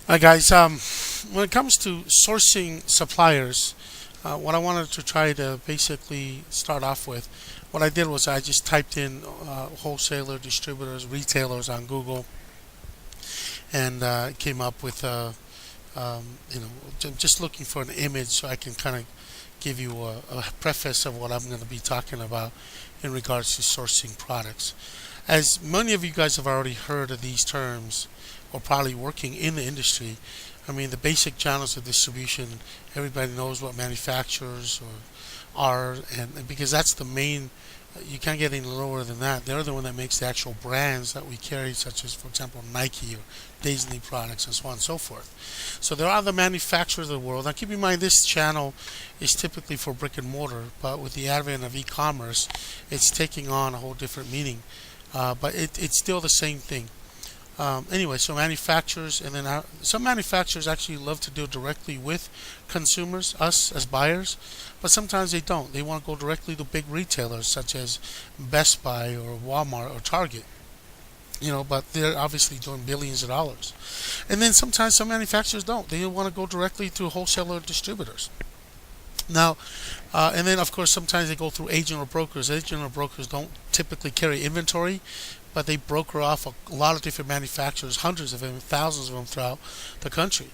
Hi guys, when it comes to sourcing suppliers, what I wanted to try to basically start off with, what I did was I just typed in wholesaler, distributors, retailers on Google, and came up with you know, just looking for an image so I can kind of give you a preface of what I'm going to be talking about in regards to sourcing products. As many of you guys have already heard of these terms, or probably working in the industry, I mean, the basic channels of distribution, everybody knows what manufacturers are, and because that's the main, you can't get any lower than that. They're the one that makes the actual brands that we carry, such as, for example, Nike or Disney products and so on and so forth. So there are the manufacturers of the world. Now keep in mind this channel is typically for brick and mortar, but with the advent of e-commerce, it's taking on a whole different meaning. But it's still the same thing. Anyway, so manufacturers, and then some manufacturers actually love to deal directly with consumers, us as buyers, but sometimes they don't. They want to go directly to big retailers such as Best Buy or Walmart or Target. But they're obviously doing billions of dollars. And then sometimes some manufacturers don't. They want to go directly to wholesaler distributors. Now, and then of course sometimes they go through agent or brokers. Agent or brokers don't typically carry inventory, but they broker off a lot of different manufacturers, hundreds of them, thousands of them throughout the country.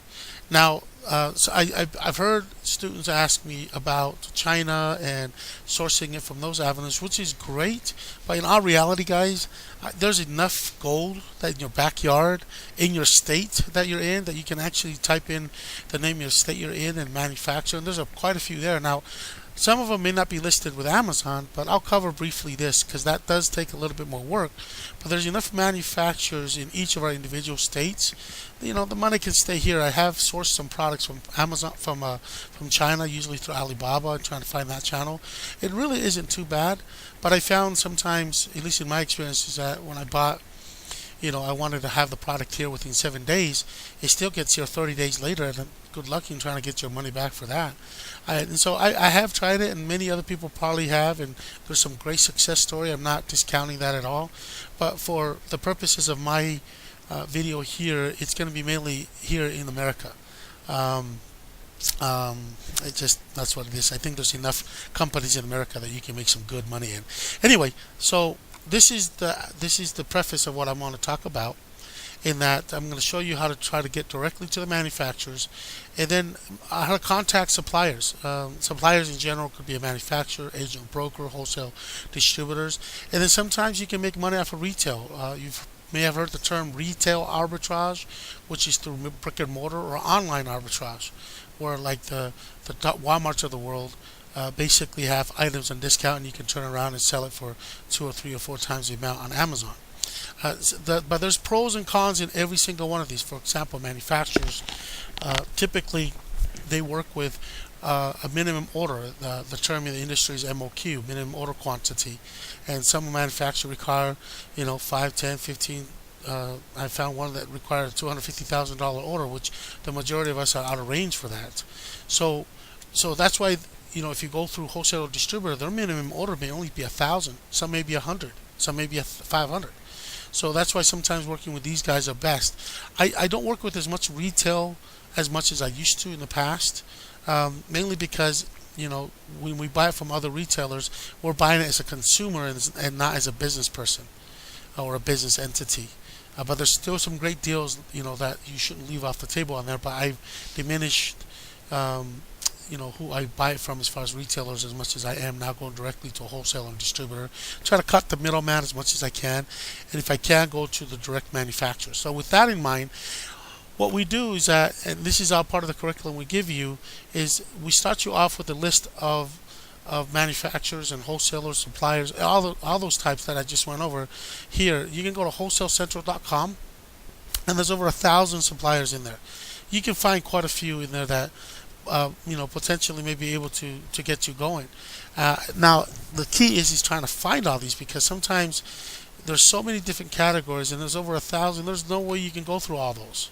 Now, I've heard students ask me about China and sourcing it from those avenues, which is great. But in our reality, guys, there's enough gold that in your backyard, in your state that you're in, that you can actually type in the name of your state you're in and manufacture. And there's quite a few there. Now, some of them may not be listed with Amazon, but I'll cover briefly this because that does take a little bit more work. But there's enough manufacturers in each of our individual states. The money can stay here. I have sourced some products from Amazon, from China, usually through Alibaba, and trying to find that channel. It really isn't too bad, but I found sometimes, at least in my experience, is that when I bought, I wanted to have the product here within 7 days. It still gets here 30 days later, and good luck in trying to get your money back for that. And so I have tried it, and many other people probably have, and there's some great success story. I'm not discounting that at all, but for the purposes of my video here, it's going to be mainly here in America. That's what it is. I think there's enough companies in America that you can make some good money in. Anyway, so this is the preface of what I'm going to talk about. In that I'm going to show you how to try to get directly to the manufacturers, and then how to contact suppliers. Suppliers in general could be a manufacturer, agent, broker, wholesale distributors, and then sometimes you can make money off of retail. You may have heard the term retail arbitrage, which is through brick and mortar, or online arbitrage, where like the Walmarts of the world basically have items on discount, and you can turn around and sell it for 2 or 3 or 4 times the amount on Amazon. But there's pros and cons in every single one of these. For example, manufacturers typically they work with a minimum order. The term in the industry is MOQ, minimum order quantity, and some manufacturers require 5, 10, 15. I found one that required a $250,000 order, which the majority of us are out of range for that. So that's why if you go through wholesale or distributor, their minimum order may only be 1,000. Some may be 100. Some may be 500. So that's why sometimes working with these guys are best. I don't work with as much retail as much as I used to in the past, mainly because when we buy it from other retailers, we're buying it as a consumer and not as a business person or a business entity. But there's still some great deals that you shouldn't leave off the table on there. But I've diminished who I buy it from as far as retailers as much as I am now going directly to a wholesaler and distributor. Try to cut the middleman as much as I can, and if I can, go to the direct manufacturer. So with that in mind, what we do is that, and this is all part of the curriculum we give you, is we start you off with a list of manufacturers and wholesalers, suppliers, all those types that I just went over. Here, you can go to wholesalecentral.com, and there's over 1,000 suppliers in there. You can find quite a few in there that potentially may be able to get you going. Now, the key is trying to find all these, because sometimes there's so many different categories, and there's over 1,000. There's no way you can go through all those.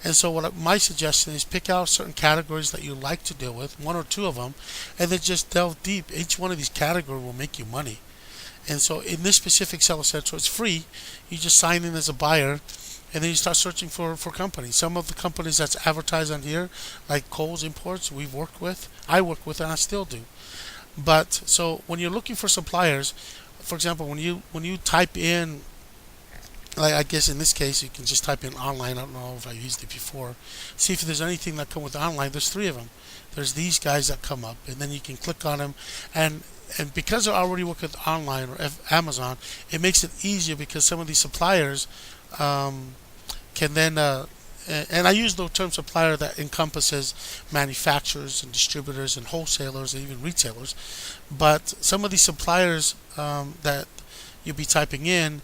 And so my suggestion is pick out certain categories that you like to deal with, 1 or 2 of them, and then just delve deep. Each one of these categories will make you money. And so in this specific Seller Central, it's free. You just sign in as a buyer, and then you start searching for companies. Some of the companies that's advertised on here, like Kohl's Imports, we've worked with, I work with, and I still do. But so when you're looking for suppliers, for example, when you type in, like I guess in this case you can just type in online. I don't know if I used it before. See if there's anything that come with online. There's three of them. There's these guys that come up, and then you can click on them, and because I already work with online or Amazon, it makes it easier because some of these suppliers um, can then and I use the term supplier that encompasses manufacturers and distributors and wholesalers and even retailers. But some of these suppliers that you'll be typing in,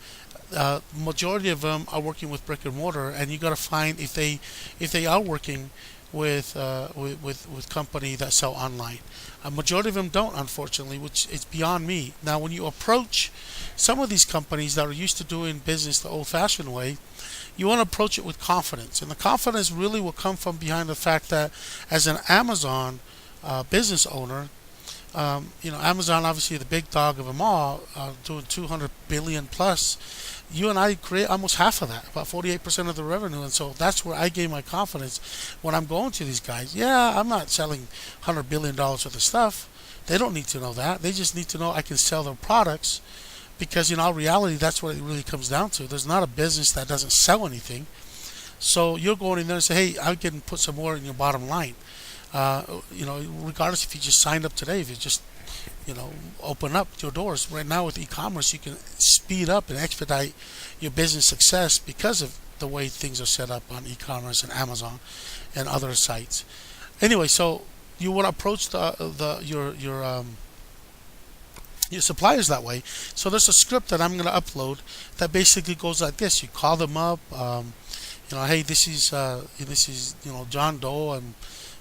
majority of them are working with brick and mortar, and you got to find if they are working with company that sell online. A majority of them don't, unfortunately, which is beyond me. Now, when you approach some of these companies that are used to doing business the old-fashioned way, you want to approach it with confidence, and the confidence really will come from behind the fact that as an Amazon business owner, Amazon, obviously the big dog of them all, doing 200 billion plus. You and I create almost half of that, about 48% of the revenue, and so that's where I gain my confidence when I'm going to these guys. Yeah, I'm not selling $100 billion worth of stuff. They don't need to know that. They just need to know I can sell their products, because in all reality, that's what it really comes down to. There's not a business that doesn't sell anything. So you're going in there and say, hey, I can put some more in your bottom line. Regardless if you just signed up today, if you just, open up your doors. Right now with e-commerce, you can speed up and expedite your business success because of the way things are set up on e-commerce and Amazon and other sites. Anyway, so you want to approach your suppliers that way. So there's a script that I'm going to upload that basically goes like this. You call them up, hey, this is John Doe. I'm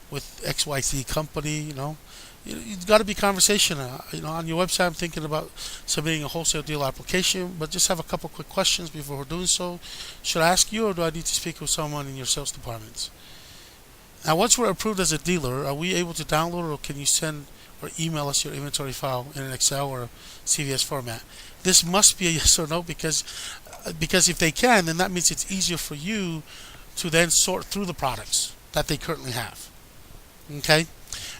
with XYZ company. You've got to be conversational. On your website, I'm thinking about submitting a wholesale deal application, but just have a couple quick questions before we're doing so. Should I ask you, or do I need to speak with someone in your sales departments? Now, once we're approved as a dealer, are we able to download, or can you send or email us your inventory file in an Excel or CVS format? This must be a yes or no, because if they can, then that means it's easier for you to then sort through the products that they currently have. Okay?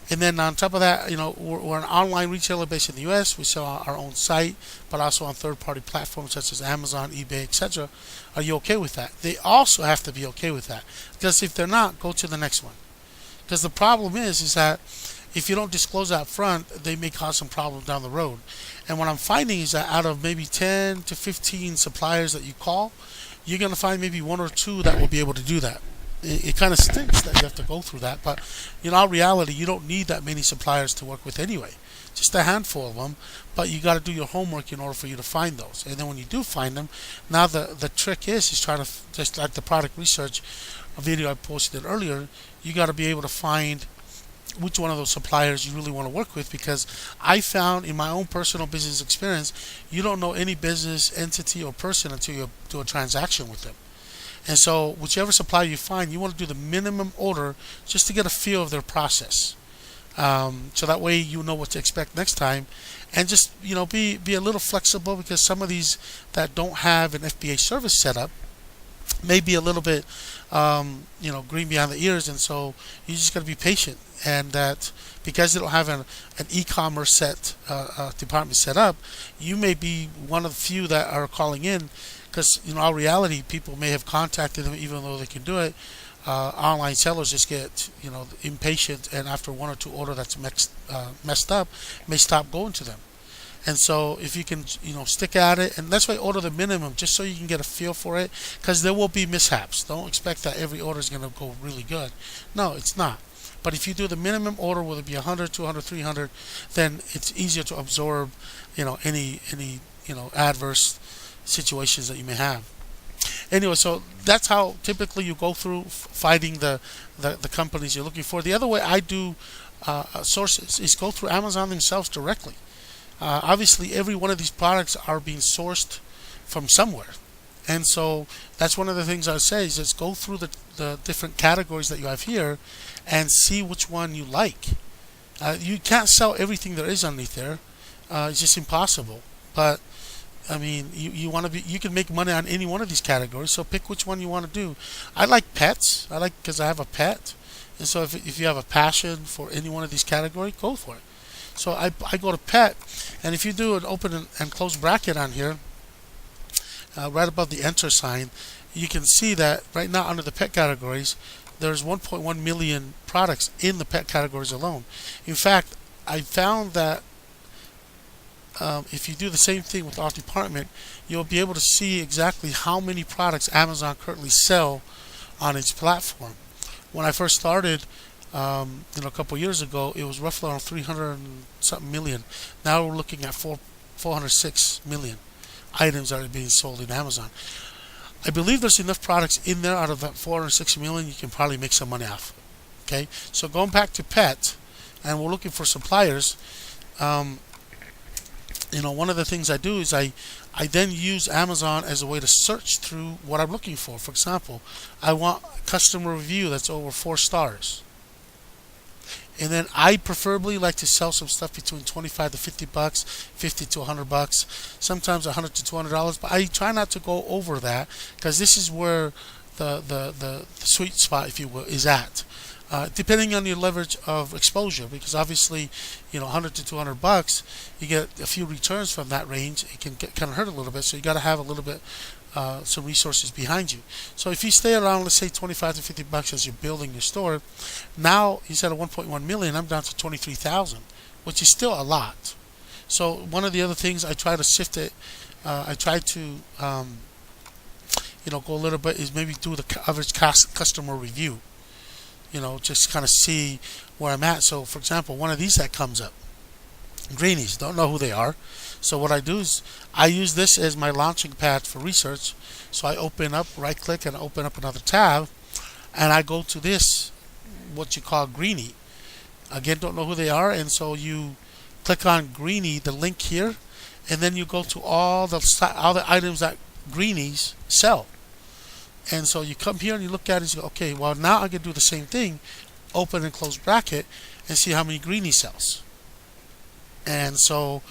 And then on top of that, we're an online retailer based in the U.S. We sell our own site, but also on third-party platforms such as Amazon, eBay, etc. Are you okay with that? They also have to be okay with that, because if they're not, go to the next one. Because the problem is that if you don't disclose that front, they may cause some problems down the road. And what I'm finding is that out of maybe 10 to 15 suppliers that you call, you're going to find maybe one or two that will be able to do that. It kind of stinks that you have to go through that, but in all reality, you don't need that many suppliers to work with anyway. Just a handful of them, but you got to do your homework in order for you to find those. And then when you do find them, now the trick is trying to, just like the product research video I posted earlier, you got to be able to find which one of those suppliers you really want to work with, because I found in my own personal business experience, you don't know any business entity or person until you do a transaction with them. And so whichever supplier you find, you want to do the minimum order just to get a feel of their process. So that way you know what to expect next time. And just, be a little flexible, because some of these that don't have an FBA service set up may be a little bit, green behind the ears. And so you just got to be patient. And that because they don't have an e-commerce department set up, you may be one of the few that are calling in. Because in all reality, people may have contacted them even though they can do it. Online sellers just get impatient, and after one or two order that's messed up, may stop going to them. And so if you can stick at it, and that's why I order the minimum, just so you can get a feel for it, because there will be mishaps. Don't expect that every order is going to go really good. No, it's not. But if you do the minimum order, whether it be 100, 200, 300, then it's easier to absorb any adverse situations that you may have. Anyway, so that's how typically you go through finding the companies you're looking for. The other way I do sources is go through Amazon themselves directly. Obviously, every one of these products are being sourced from somewhere. And so that's one of the things I say is just go through the different categories that you have here and see which one you like. You can't sell everything there is underneath there. It's just impossible. But I mean, you want to be, you can make money on any one of these categories. So pick which one you want to do. I like pets. I like because I have a pet, and so if you have a passion for any one of these categories, go for it. So I go to pet, and if you do an open and close bracket on here, right above the enter sign, you can see that right now under the pet categories, there's 1.1 million products in the pet categories alone. In fact, I found that if you do the same thing with our department, you'll be able to see exactly how many products Amazon currently sell on its platform. When I first started, a couple years ago, it was roughly around 300 and something million. Now we're looking at 406 million items that are being sold in Amazon. I believe there's enough products in there out of that 406 million you can probably make some money off. Okay, so going back to pet, and we're looking for suppliers. One of the things I do is I then use Amazon as a way to search through what I'm looking for. For example, I want customer review that's over 4 stars. And then I preferably like to sell some stuff between 25 to 50 bucks, 50 to 100 bucks, sometimes 100 to $200. But I try not to go over that because this is where the sweet spot, if you will, is at. Depending on your leverage of exposure, because obviously, 100 to 200 bucks, you get a few returns from that range. It can kind of hurt a little bit, so you got to have a little bit some resources behind you. So if you stay around, let's say 25 to 50 bucks as you're building your store, now instead of 1.1 million, I'm down to 23,000, which is still a lot. So one of the other things I try to shift it, I try to go a little bit is maybe do the average customer review. Just kind of see where I'm at. So for example, one of these that comes up, Greenies, don't know who they are. So what I do is I use this as my launching pad for research. So I open up, right click, and open up another tab, and I go to this, what you call Greenie. Again, don't know who they are, and so you click on Greenie, the link here, and then you go to all the items that Greenies sell. And so you come here and you look at it and you go, okay, well now I can do the same thing, open and close bracket, and see how many Greenie sells. And so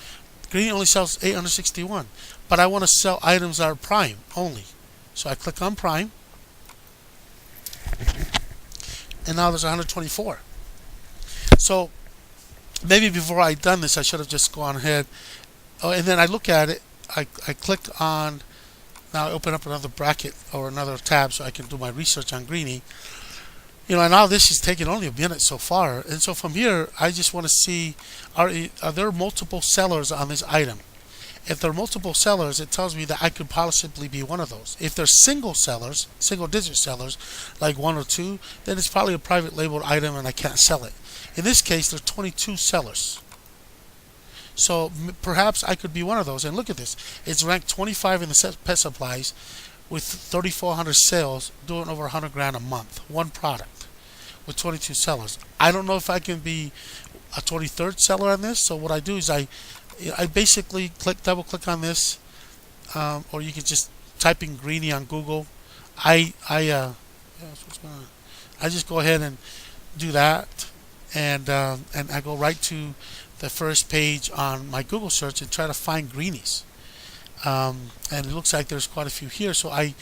Greenie only sells 861, but I want to sell items that are Prime only. So I click on Prime, and now there's 124. So maybe before I done this, I should have just gone ahead. Oh, and then I look at it. I click on. Now I open up another bracket or another tab so I can do my research on Greenie. And now this is taking only a minute so far. And so from here, I just want to see, are there multiple sellers on this item? If there are multiple sellers, it tells me that I could possibly be one of those. If they're single sellers, single digit sellers, like 1 or 2, then it's probably a private labeled item and I can't sell it. In this case, there are 22 sellers. So perhaps I could be one of those. And look at this. It's ranked 25 in the pet supplies with 3,400 sales, doing over 100 grand a month. One product with 22 sellers. I don't know if I can be a 23rd seller on this. So what I do is I basically double click on this, or you can just type in Greenie on Google. I just go ahead and do that, and I go right to the first page on my Google search and try to find Greenies. And it looks like there's quite a few here, so I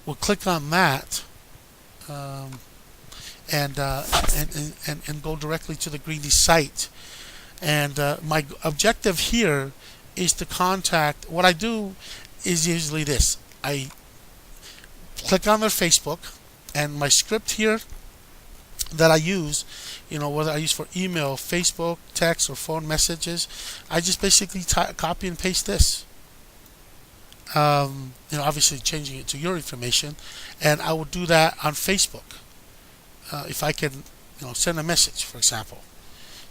will click on that and go directly to the Greenies site. And my objective here is to contact. What I do is usually this: I click on their Facebook, and my script here that I use, whether I use for email, Facebook, text, or phone messages, I just basically copy and paste this. Obviously changing it to your information, and I will do that on Facebook if I can, send a message, for example.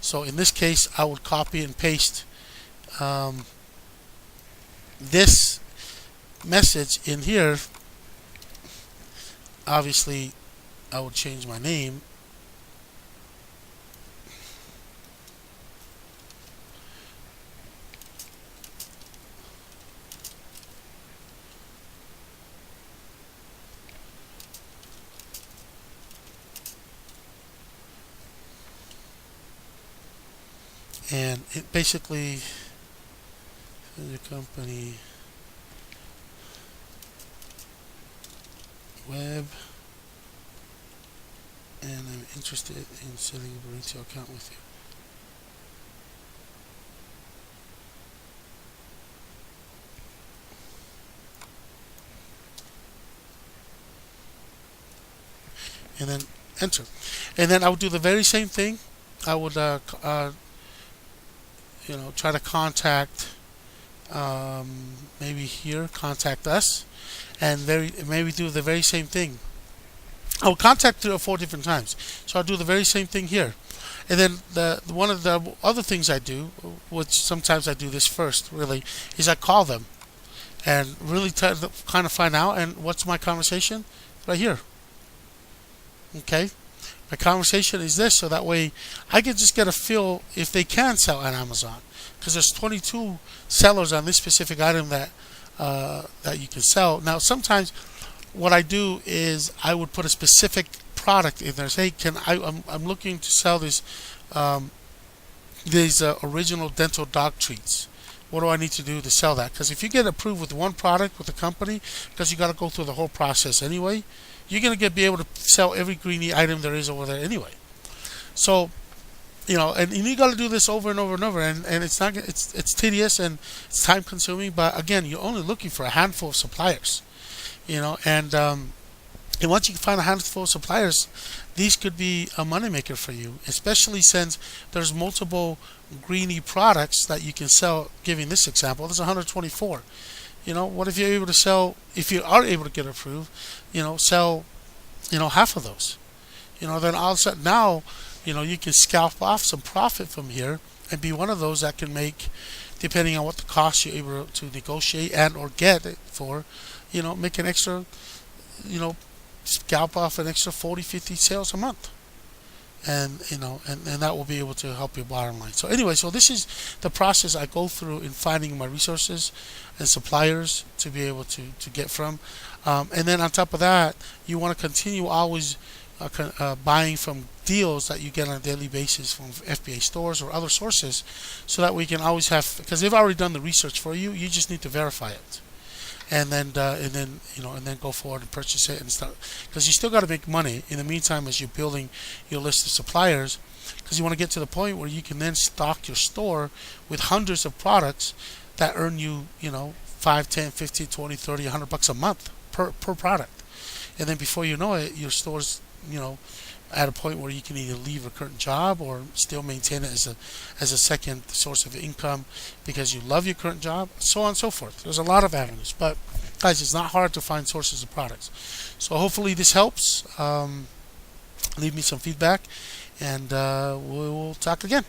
So in this case, I would copy and paste this message in here. Obviously, I would change my name. And it basically, the company web, and I'm interested in setting up a retail account with you. And then enter. And then I would do the very same thing. I would, try to contact, maybe here, contact us, and maybe do the very same thing. I will contact 3 or 4 different times. So I'll do the very same thing here. And then one of the other things I do, which sometimes I do this first, really, is I call them and really try to kind of find out. And what's my conversation? Right here. Okay. My conversation is this, so that way I can just get a feel if they can sell on Amazon, because there's 22 sellers on this specific item that you can sell. Now, sometimes what I do is I would put a specific product in there. Say, I'm looking to sell these original dental dog treats. What do I need to do to sell that? Because if you get approved with one product with a company, because you got to go through the whole process anyway, you're going to be able to sell every greenie item there is over there anyway. So, and you got to do this over and over and over, and it's tedious and it's time consuming. But again, you're only looking for a handful of suppliers, and once you find a handful of suppliers, these could be a moneymaker for you, especially since there's multiple greenie products that you can sell. Giving this example, there's 124. What if you're able to sell, if you are able to get approved, sell, half of those. Then all of a sudden now, you can scalp off some profit from here and be one of those that can make, depending on what the cost you're able to negotiate and or get it for, make an extra, scalp off an extra 40, 50 sales a month. And and that will be able to help your bottom line. So anyway, so this is the process I go through in finding my resources and suppliers to be able to get from. And then on top of that, you want to continue always buying from deals that you get on a daily basis from FBA stores or other sources, so that we can always have, because they've already done the research for you. You just need to verify it. And then go forward and purchase it and start, because you still got to make money in the meantime as you're building your list of suppliers, because you want to get to the point where you can then stock your store with hundreds of products that earn you 5, 10, 15, 20, 30, $100 a month per product. And then before you know it, your store's at a point where you can either leave a current job or still maintain it as a second source of income because you love your current job, so on and so forth. There's a lot of avenues, but guys, it's not hard to find sources of products. So hopefully this helps. Leave me some feedback, and we will talk again.